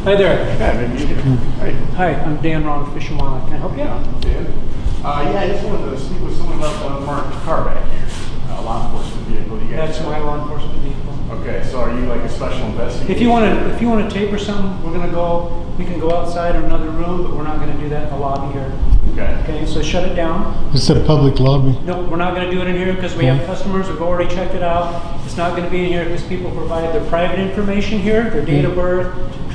Hi there. Yeah, maybe you can. Hi, I'm Dan Ron, Fish and Wildlife. Can I help you? Yeah, I just wanted to speak with someone about the unmarked car back here. Law enforcement vehicle. You guys That's my law enforcement vehicle. Okay, so are you like a special investigator? If you want to tape or something, we can go outside in another room, but we're not going to do that in the lobby here. Okay. Okay, so shut it down. It's a public lobby. No, we're not going to do it in here because we have customers who've already checked it out. It's not going to be in here because people provided their private information here, their date of birth,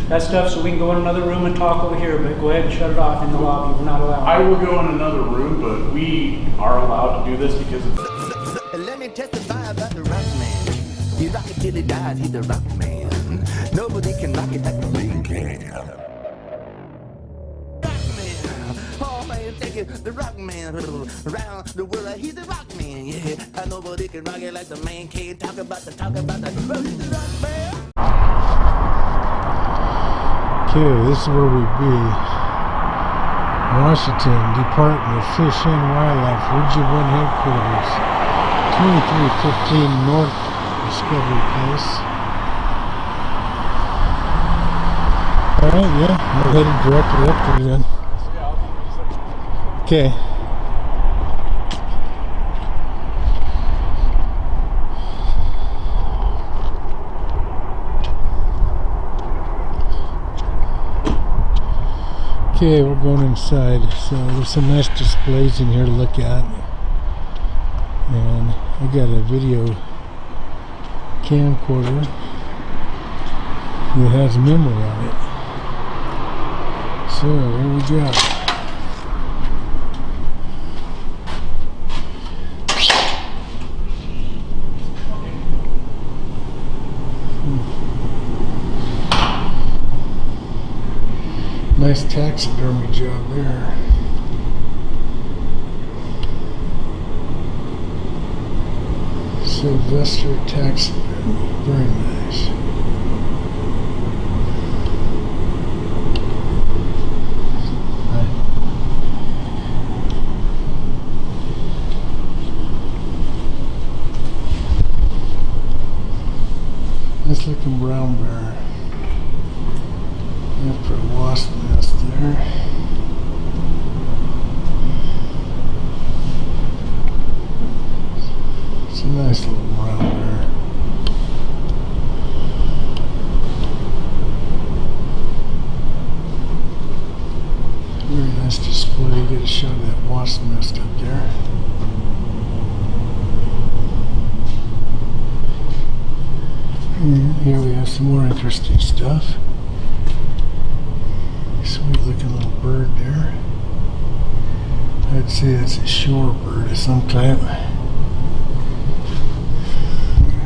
that stuff, so we can go in another room and talk over here, but go ahead and shut it off in the lobby. We're not allowed. I will go in another room, but we are allowed to do this because of Let me testify about the rock man. He rock it till he dies, he's the rock man. Nobody can rock it like the real can. Rock man, oh man, take it, the rock man. Around the world, he's the rock man, yeah. And nobody can rock it like the man can. Talk about the, well, he's the rock man. Okay, this is where we be. Washington, Department of Fish and Wildlife, Region 1 Headquarters. 2315 North Discovery Place. Alright, yeah, we're headed directly up there then. Okay. Okay, we're going inside. So there's some nice displays in here to look at. And I got a video camcorder that has memory on it. So here we go. Nice taxidermy job there. Sylvester taxidermy, very nice. Nice looking brown bear. After a wasp nest there. It's a nice little brown bear. Very nice display. You get a shot of that wasp nest up there. And here we have some more interesting stuff. Sweet looking little bird there. I'd say it's a shorebird of some type.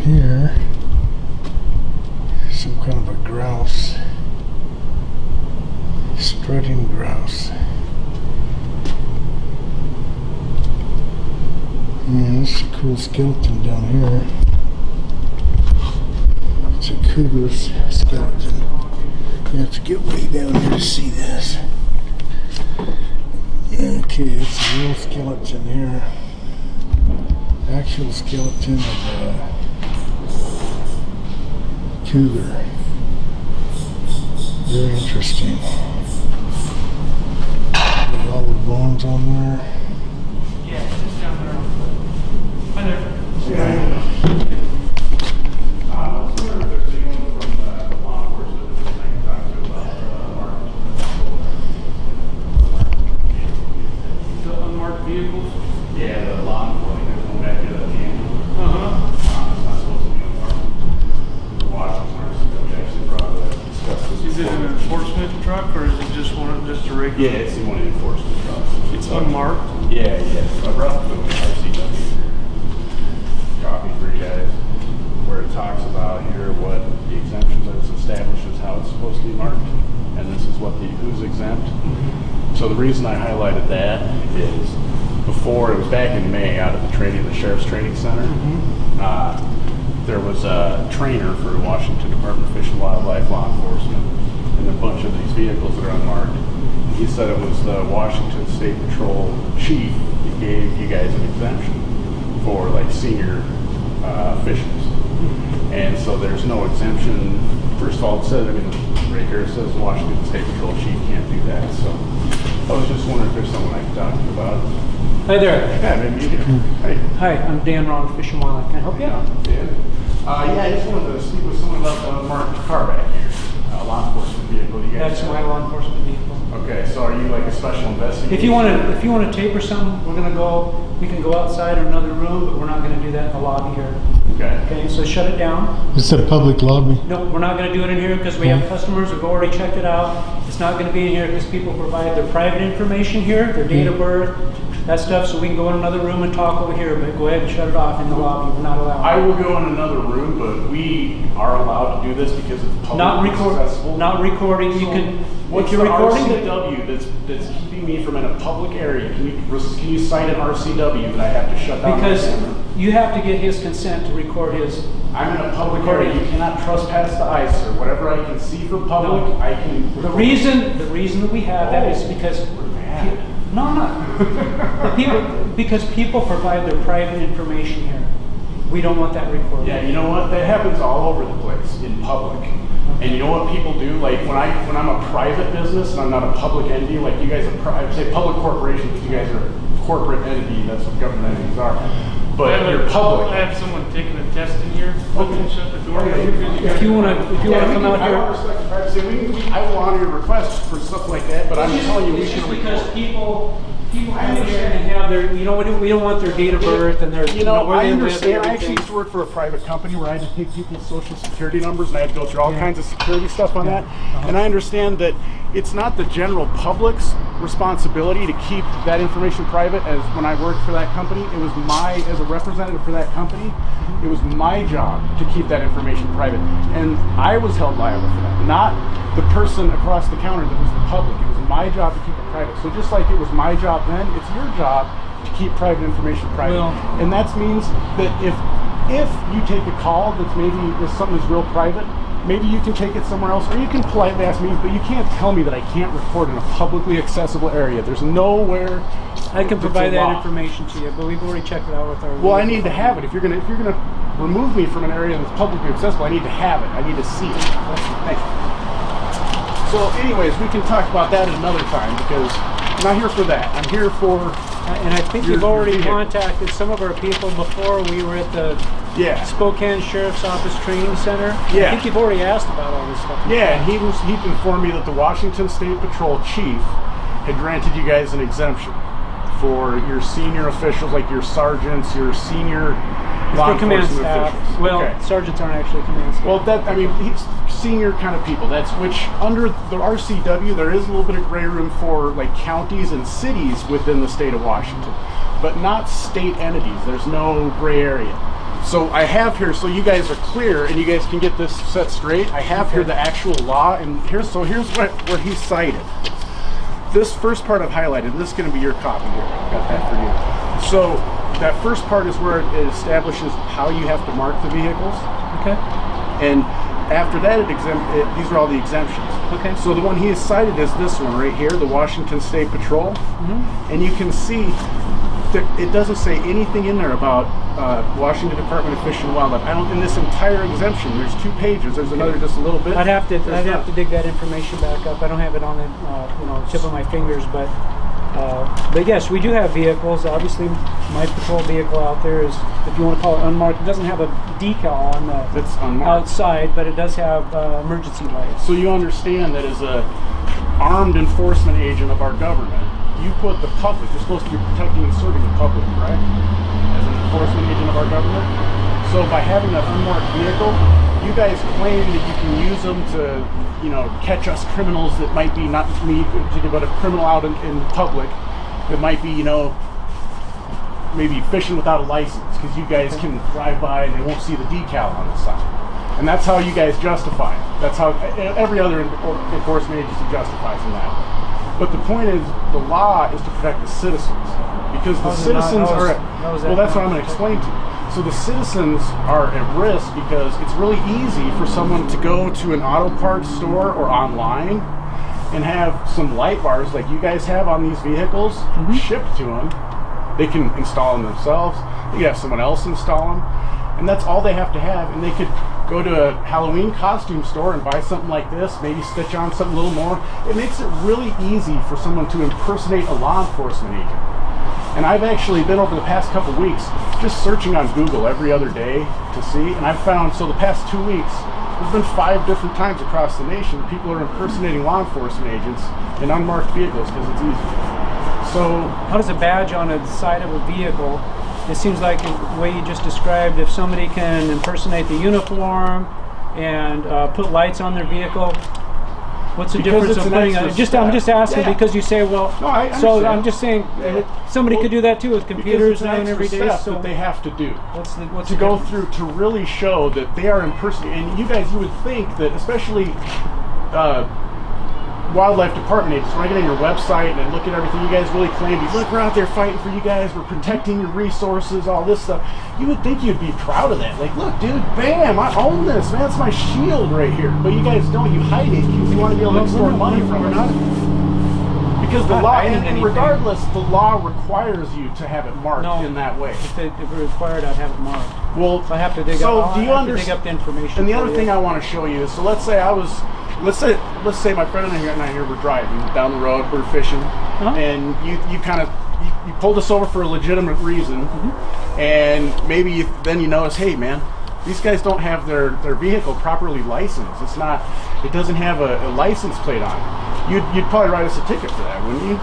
Here, some kind of a grouse. Strutting grouse. Yeah, this is a cool skeleton down here. It's a cougar's skeleton. You have to get way down here to see this. Okay, it's a real skeleton here. Actual skeleton of a cougar. Very interesting. Got all the bones on there. Yeah, it's just down there. Hi there. Vehicles? Yeah, the law enforcement going back to the camp. Uh-huh. It's not supposed to be unmarked. Washington, we actually brought it up, discussed this. Is it an enforcement truck or is it just a regular? Yeah, it's one of the enforcement trucks. It's unmarked? Yeah. I brought the RCW copy for you guys, where it talks about here what the exemptions are, it establishes how it's supposed to be marked, and this is what who's exempt. So the reason I highlighted that is before, it was back in May out of the Sheriff's Training Center. There was a trainer for the Washington Department of Fish and Wildlife law enforcement and a bunch of these vehicles that are unmarked. He said it was the Washington State Patrol chief that gave you guys an exemption for like senior officials. And so there's no exemption first of all, it says, I mean, right here, it says Washington State Patrol Chief can't do that, so I was just wondering if there's someone I could talk to about it. Hi there. Yeah, maybe you can. Hey. Hi, I'm Dan Ron, Fish and Wildlife. Can I help you? Yeah, I just wanted to speak with someone about the unmarked car back here. Law enforcement vehicle. You guys That's my law enforcement vehicle. Okay, so are you like a special investigator? If you want to tape or something, we can go outside in another room, but we're not going to do that in the lobby here. Okay. Okay, so shut it down. It's a public lobby. No, we're not going to do it in here because we have customers who've already checked it out. It's not going to be in here because people provide their private information here, their date of birth, that stuff, so we can go in another room and talk over here, but go ahead and shut it off in the lobby. We're not allowed. I will go in another room, but we are allowed to do this because it's publicly accessible. Not recording. You can. What's if you're the recording RCW that's keeping me from in a public area? Can you cite an RCW that I have to shut down? Because you have to get his consent to record his. I'm in a public area. You cannot trypass the ice, or whatever I can see from public. No. I can. The reason that we have that is because. No, I'm not. Because people provide their private information here. We don't want that recorded. Yeah, you know what? That happens all over the place in public. And you know what people do? Like when I'm a private business and I'm not a public entity, like you guys are, I would say public corporations, but you guys are a corporate entity. That's what government entities are. But you're public. I have someone taking a test in here. Okay. Shut the door. If you want to come out I here. want respect the privacy. I will honor your request for stuff like that, but I'm telling you, we It's can just because record. people come in here and have their, we don't want their date of birth and their, where I they live and understand. I actually everything. used to work for a private company where I had to take people's social security numbers and I had to go through all kinds of security stuff on that. And I understand that it's not the general public's responsibility to keep that information private. As when I worked for that company, it was as a representative for that company, it was my job to keep that information private. And I was held liable for that, not the person across the counter that was the public. It was my job to keep it private. So just like it was my job then, it's your job to keep private information private. Well, and that means that if you take a call that's maybe if something is real private, maybe you can take it somewhere else, or you can politely ask me, but you can't tell me that I can't record in a publicly accessible area. There's nowhere. I can provide it's a that law. information to you, but we've already checked it out with our. Well, I need to have it. If you're gonna remove me from an area that's publicly accessible, I need to have it. I need to see it. Thank you. So, anyways, we can talk about that at another time because I'm not here for that. I'm here for. And I think you've already contacted some of our people before. We were at the Spokane Sheriff's Office Training Center. Yeah. I think you've already asked about all this stuff. Yeah, and he informed me that the Washington State Patrol Chief had granted you guys an exemption for your senior officials, like your sergeants, your senior law For command enforcement staff. officials. Well, Okay. sergeants aren't actually command staff. Well, he's senior kind of people. That's which under the RCW, there is a little bit of gray room for like counties and cities within the state of Washington, but not state entities. There's no gray area. So I have here, so you guys are clear and you guys can get this set straight. I have here the actual law, and here's where he cited. This first part I've highlighted. This is going to be your copy here. I've got that for you. So that first part is where it establishes how you have to mark the vehicles. Okay. And after that, these are all the exemptions. Okay. So the one he has cited is this one right here, the Washington State Patrol. And you can see that it doesn't say anything in there about Washington Department of Fish and Wildlife. In this entire exemption, there's 2 pages. There's another just a little bit. I'd have to dig that information back up. I don't have it on the tip of my fingers, but yes, we do have vehicles. Obviously, my patrol vehicle out there is, if you want to call it unmarked, it doesn't have a decal on the It's unmarked. outside, but it does have emergency lights. So you understand that as a armed enforcement agent of our government, you put the public, you're supposed to be protecting and serving the public, right? As an enforcement agent of our government. So by having that unmarked vehicle, you guys claim that you can use them to, catch us criminals that might be, not me, but a criminal out in public that might be, maybe fishing without a license, because you guys can drive by and they won't see the decal on the side. And that's how you guys justify it. That's how every other enforcement agency justifies in that. But the point is, the law is to protect the citizens, because the citizens are. Well, that's what I'm going to explain to you. So the citizens are at risk because it's really easy for someone to go to an auto parts store or online and have some light bars like you guys have on these vehicles shipped to them. They can install them themselves. They can have someone else install them, and that's all they have to have. And they could go to a Halloween costume store and buy something like this, maybe stitch on something a little more. It makes it really easy for someone to impersonate a law enforcement agent. And I've actually been over the past couple weeks just searching on Google every other day to see, and I've found, so the past 2 weeks, there's been 5 different times across the nation people are impersonating law enforcement agents in unmarked vehicles because it's easy. So how does a badge on the side of a vehicle, it seems like the way you just described, if somebody can impersonate the uniform and put lights on their vehicle, what's the difference of putting I'm just asking because you say, well, no, I so I'm just saying somebody could do that too with computers now and every day. So that they have to do what's to go through to really show that they are impersonating. And you guys, you would think that, especially wildlife department agents, when I get on your website and I look at everything you guys really claim, look, we're out there fighting for you guys, we're protecting your resources, all this stuff. You would think you'd be proud of that. Like, look, dude, bam, I own this, man. That's my shield right here. But you guys don't. You hide it because you want to be able to extort money from it. Because the law, and regardless, the law requires you to have it marked in that way. If it were required, I'd have it marked. Well, so I have to dig up. Do you dig up the information? And the other thing I want to show you is, so let's say let's say my friend and I here were driving down the road, we're fishing, and you pulled us over for a legitimate reason, and maybe then you notice, hey man, these guys don't have their vehicle properly licensed. It doesn't have a license plate on it. You'd probably write us a ticket for that, wouldn't you?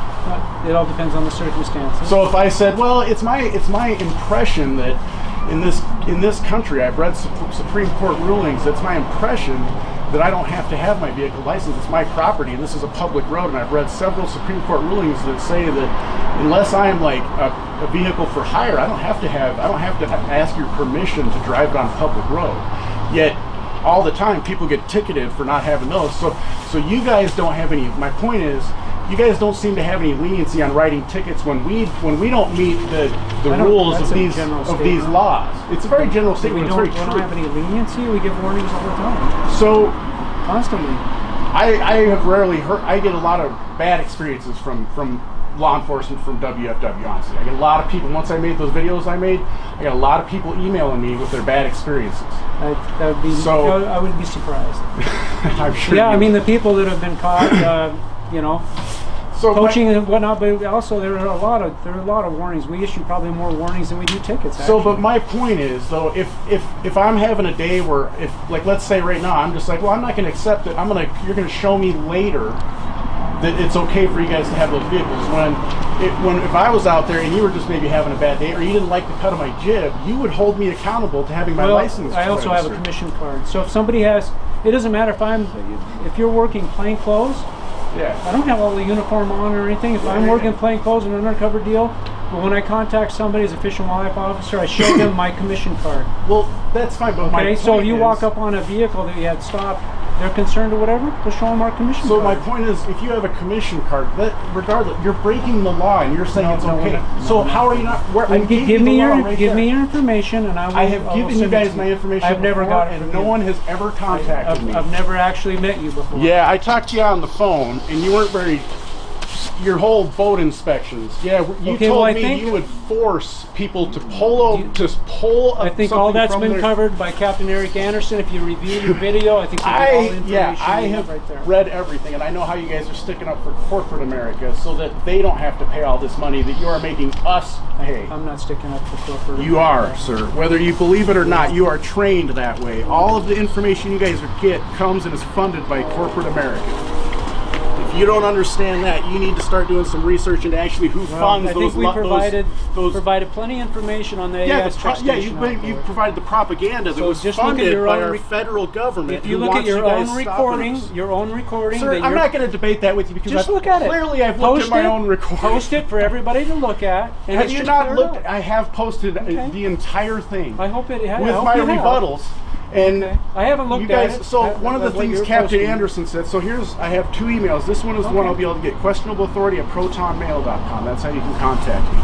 It all depends on the circumstances. So if I said, well, it's my impression that in this country, I've read Supreme Court rulings, it's my impression that I don't have to have my vehicle license. It's my property, and this is a public road, and I've read several Supreme Court rulings that say that unless I am like a vehicle for hire, I don't have to ask your permission to drive it on public road. Yet all the time people get ticketed for not having those. So you guys don't have any. My point is, you guys don't seem to have any leniency on writing tickets when we don't meet the rules of these laws. It's a very general statement. We don't have any leniency. We give warnings all the time. So constantly. I have rarely heard. I get a lot of bad experiences from law enforcement from WFW. Honestly, I get a lot of people. Once I made those videos I got a lot of people emailing me with their bad experiences. That would be so. I wouldn't be surprised. I'm sure. Yeah, I mean the people that have been caught. So coaching and whatnot, but also there are a lot of warnings. We issue probably more warnings than we do tickets. Actually. So, but my point is though, if I'm having a day where, let's say right now, I'm just like, well, I'm not going to accept it. You're going to show me later that it's okay for you guys to have those vehicles. If I was out there and you were just maybe having a bad day, or you didn't like the cut of my jib, you would hold me accountable to having my license. I also have a commission card. So if somebody has, it doesn't matter if you're working plain clothes. Yeah. I don't have all the uniform on or anything. If I'm working plain clothes in an undercover deal, but when I contact somebody as a Fish and Wildlife officer, I show them my commission card. Well, that's fine, but okay, so if you walk up on a vehicle that you had stopped, they're concerned or whatever, they'll show them our commission card. So my point is, if you have a commission card, that regardless, you're breaking the law and you're saying it's okay. So how are you not? Give me your information, and I have given you guys my information. I've never got it. And no one has ever contacted me. I've never actually met you before. Yeah, I talked to you on the phone, and you weren't very. Your whole boat inspections. Yeah, you told me you would force people to pull I think all that's been covered by Captain Eric Anderson. If you review your video, I think you get all the information I have right there. read everything, and I know how you guys are sticking up for corporate America so that they don't have to pay all this money that you are making us pay. I'm not sticking up for corporate You are, sir. Whether you believe it or not, you are trained that way. All of the information you guys get comes and is funded by corporate America. If you don't understand that, you need to start doing some research into actually who funds those. I think we provided plenty of information on the AS truck station. You provided the propaganda that was funded by our federal government. If you look at your own recording, sir, I'm not going to debate that with you because just look at it. Clearly, I've looked at my own recording. Post it for everybody to look at. And have you not looked? I have posted the entire thing. I hope it with my rebuttals. And I haven't looked at it. So one of the things Captain Anderson said, so I have 2 emails. This one is the one I'll be able to get, questionableauthority@protonmail.com. That's how you can contact me.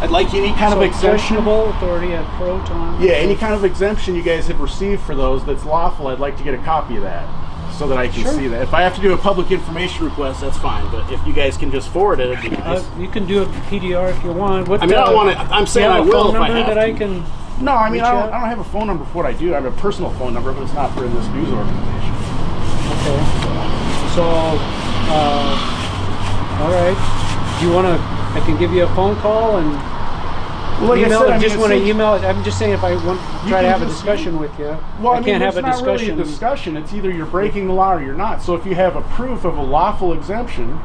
I'd like any kind of exemption. Questionableauthority@proton. Yeah, any kind of exemption you guys have received for those that's lawful, I'd like to get a copy of that so that I can see that. If I have to do a public information request, that's fine. But if you guys can just forward it, you can do a PDR if you want. I mean, I don't want to. I'm saying I will if I have that to. I can No, I mean, reach I out? don't have a phone number for what I do. I have a personal phone number, but it's not for this news organization. Okay. So, all right. Do you want to? I can give you a phone call and Well, like email. I said, Or just want to it's- email it. I'm just saying if I want to try to can have a just- discussion with you, Well, I mean, can't have a it's not discussion. really a discussion. It's either you're breaking the law or you're not. So if you have a proof of a lawful exemption,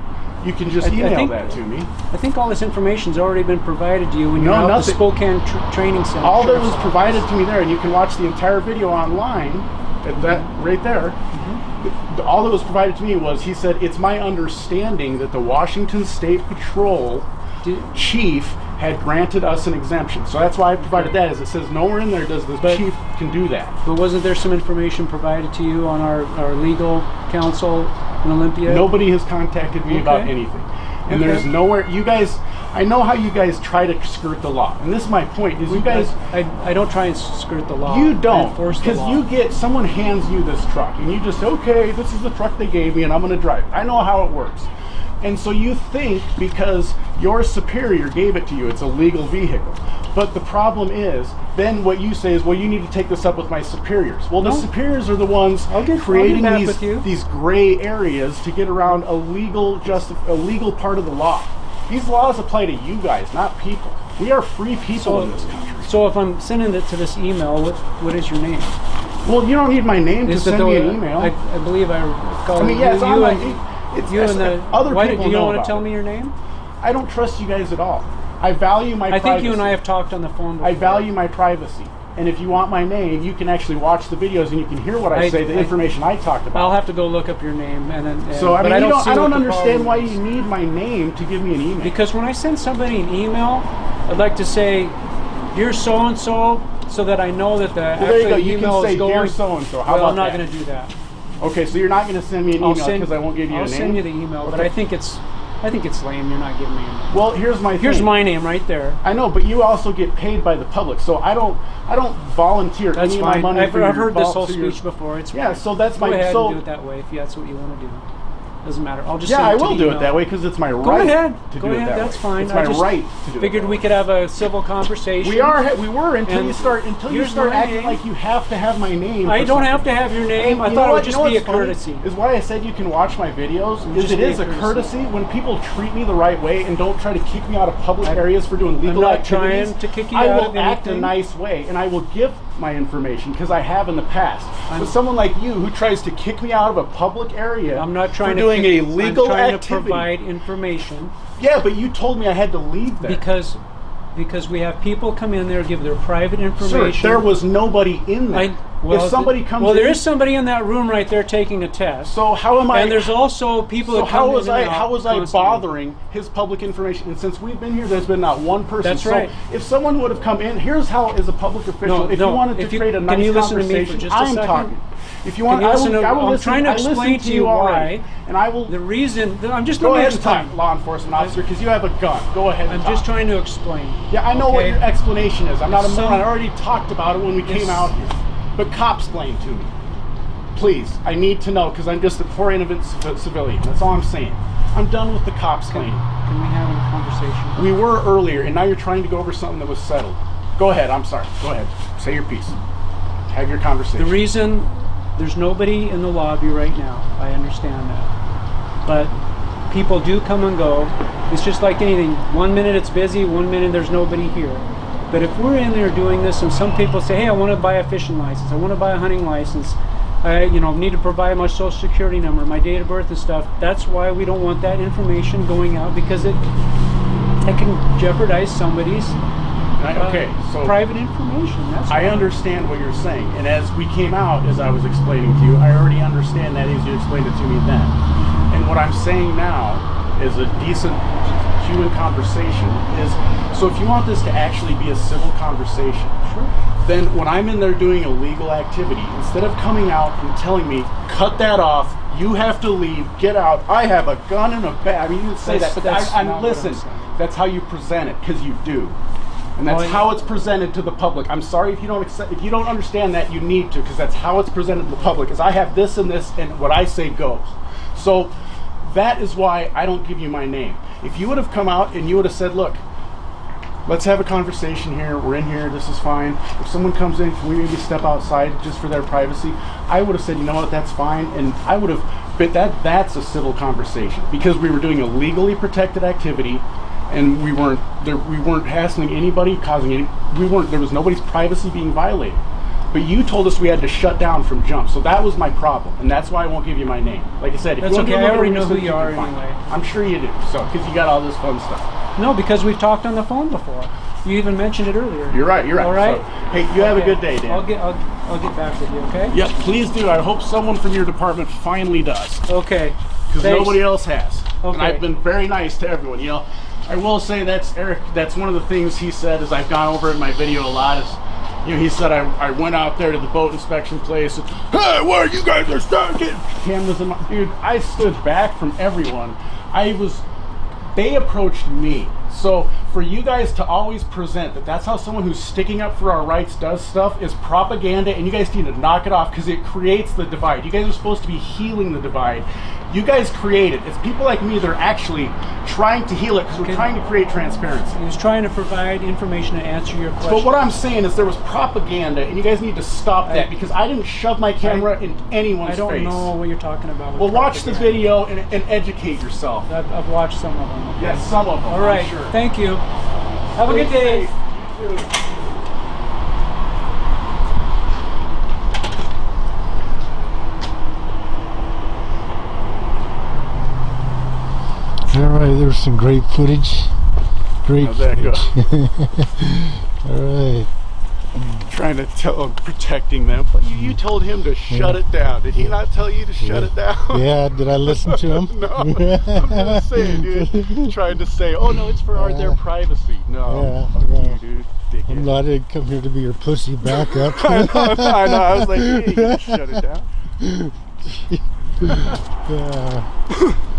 you can just I email think- that to me. I think all this information's already been provided to you when No, you're out at the nothing. Spokane Training Center. All that Sheriff's was Office. provided to me there, and you can watch the entire video online at that right there. All that was provided to me was he said, it's my understanding that the Washington State Patrol chief had granted us an exemption. So that's why I provided that, as it says nowhere in there does the chief can do that. But wasn't there some information provided to you on our legal counsel in Olympia? Nobody has contacted me about Okay. anything. And Okay. there's nowhere, you guys, I know how you guys try to skirt the law. And this is my point, is you guys, I don't try and skirt the law. you I don't, enforce the because law. you get, someone hands you this truck and you just, okay, this is the truck they gave me and I'm gonna drive it. I know how it works. And so you think because your superior gave it to you, it's a legal vehicle. But the problem is, then what you say is, well, you need to take this up with my superiors. Well, the No. superiors are the ones I'll get creating back with you. these gray areas to get around a legal part of the law. These laws apply to you guys, not people. We are free people in this country. So if I'm sending it to this email, what is your name? Well, you don't need my name to Is send it me the- an email. I believe I recall. I mean, yeah, it's you on my. and- It's you and the other why people do you know want to about tell it. me your name? I don't trust you guys at all. I value my I privacy. think you and I have talked on the phone before. I value my privacy. And if you want my name, you can actually watch the videos and you can hear what I say, the information I talked about. I'll have to go look up your name and then. So I but mean, see I what don't the understand problem why is. you need my name to give me an email. Because when I send somebody an email, I'd like to say, "Dear so and so," so that I know that the well, there you go. actual You email can say is going. dear so and so. How Well, about I'm not that? going to do that. Okay, so you're not going to send me an email because I won't give you a I'll name. send you the email, but Okay. I think it's lame. You're not giving me a name. Well, here's my Here's thing. my name right there. I know, but you also get paid by the public, so I don't volunteer That's any fine. of my money I've for your heard this whole for your- speech before. It's Yeah, fine. so that's Go my ahead so and do it that way if that's what you want to do. Doesn't matter. I'll just yeah, send I it to will the do email. it that way because it's my Go right ahead. to Go do ahead. it that That's way. fine. It's I my just right to do it. Figured that we way. could have a civil conversation. We were until And you start here's my acting name. like you have to have my name. I for don't have something. to have your name. I You know thought it what- would you just know be a what's funny courtesy. Is why I said you can watch my videos. Is just it be is a a courtesy. courtesy when people treat me the right way and don't try to kick me out of public areas for doing legal not activities. trying to kick you I out will of act a anything. nice way and I will give my information because I have in the past. But someone like you who tries to kick me out of a public area I'm not trying for to doing kick- a legal I'm trying activity. to provide information Yeah, but you told me I had to leave there. because we have people come in there, give their private Sir, information. there was nobody in there. If somebody comes well, there in, is somebody in that room right there taking a test. so how am I? And there's also people So that come how was in and I? out How was I constantly. bothering his public information? And since we've been here, there's been not one person. That's so right. If someone would have come in, here's how, as a public official, if you wanted to create a nice can you listen to me conversation, for just a I'm second? talking. If you want, Can you listen to- I will I'm listen. trying to I listen explain to you already, why. and I will The reason I'm just go let me ahead and explain. talk, law enforcement officer, because you have a gun. Go ahead. I'm and just talk. trying to explain. Yeah, I know what okay? your explanation is. I'm not a Some- moron. I already talked about it when we came It's- out here. But cop-splain to me. Please, I need to know because I'm just a poor innocent civilian. That's all I'm saying. I'm done with the cop-splaining. Can we have a conversation? We were earlier, and now you're trying to go over something that was settled. Go ahead. I'm sorry. Go ahead. Say your piece. Have your conversation. The reason there's nobody in the lobby right now, I understand that. But people do come and go. It's just like anything. 1 minute it's busy, 1 minute there's nobody here. But if we're in there doing this and some people say, hey, I want to buy a fishing license, I want to buy a hunting license, I need to provide my social security number, my date of birth and stuff, that's why we don't want that information going out because it can jeopardize somebody's Okay, so private information. That's I why. understand what you're saying, and as we came out, as I was explaining to you, I already understand that as you explained it to me then. And what I'm saying now is a decent human conversation is, so if you want this to actually be a civil conversation, then when I'm in there doing a legal activity, instead of coming out and telling me, cut that off, you have to leave, get out, I have a gun and a bag. I mean, you didn't say That's- that, but that's not what I'm listen, saying. that's how you present it, because you do. And that's Well, how it's presented to the public. I'm sorry if you don't accept, if you don't understand that, you need to, because that's how it's presented to the public. Is I have this and this, and what I say goes. So that is why I don't give you my name. If you would have come out and you would have said, look, let's have a conversation here. We're in here. This is fine. If someone comes in, can we maybe step outside just for their privacy? I would have said, you know what, that's fine. And I would have, but that's a civil conversation because we were doing a legally protected activity and we weren't hassling anybody, there was nobody's privacy being violated. But you told us we had to shut down from jump, so that was my problem, and that's why I won't give you my name. Like I said, if That's you want okay, to I already know who you are fine. anyway. I'm sure you do, so because you got all this fun stuff. No, because we've talked on the phone before. You even mentioned it earlier. You're right. All right. So, hey, you have a good day, Dan. I'll get back with you. Okay. Yep, please do. I hope someone from your department finally does, Okay. because Thanks. nobody else has. Okay. And I've been very nice to everyone. You know, I will say that's Eric. That's one of the things he said, as I've gone over in my video a lot, is, you know, he said I went out there to the boat inspection place and, hey, where you guys are starting cameras in my, dude, I stood back from everyone. They approached me. So for you guys to always present that that's how someone who's sticking up for our rights does stuff is propaganda, and you guys need to knock it off because it creates the divide. You guys are supposed to be healing the divide. You guys create it. It's people like me that are actually trying to heal it because we're trying to create transparency. He was trying to provide information to answer your question. But what I'm saying is there was propaganda, and you guys need to stop that because I didn't shove my camera in anyone's face. I don't know what you're talking about. Well, watch the video and educate yourself. I've watched some of them. Okay? Yes, some of them. All right. I'm sure. Thank you. Have a good day. You too. All right, there's some great footage. Great How'd that go? footage. All right. Trying to tell him, protecting them. But you told him to shut it down. Did he not tell you to shut it down? Yeah, did I listen to him? No, I'm just saying, dude. Trying to say, oh no, it's for their privacy. No, fuck you, dude. Dickhead. I didn't come here to be your pussy backup. I know. I was like, hey, you gotta shut it down. Yeah.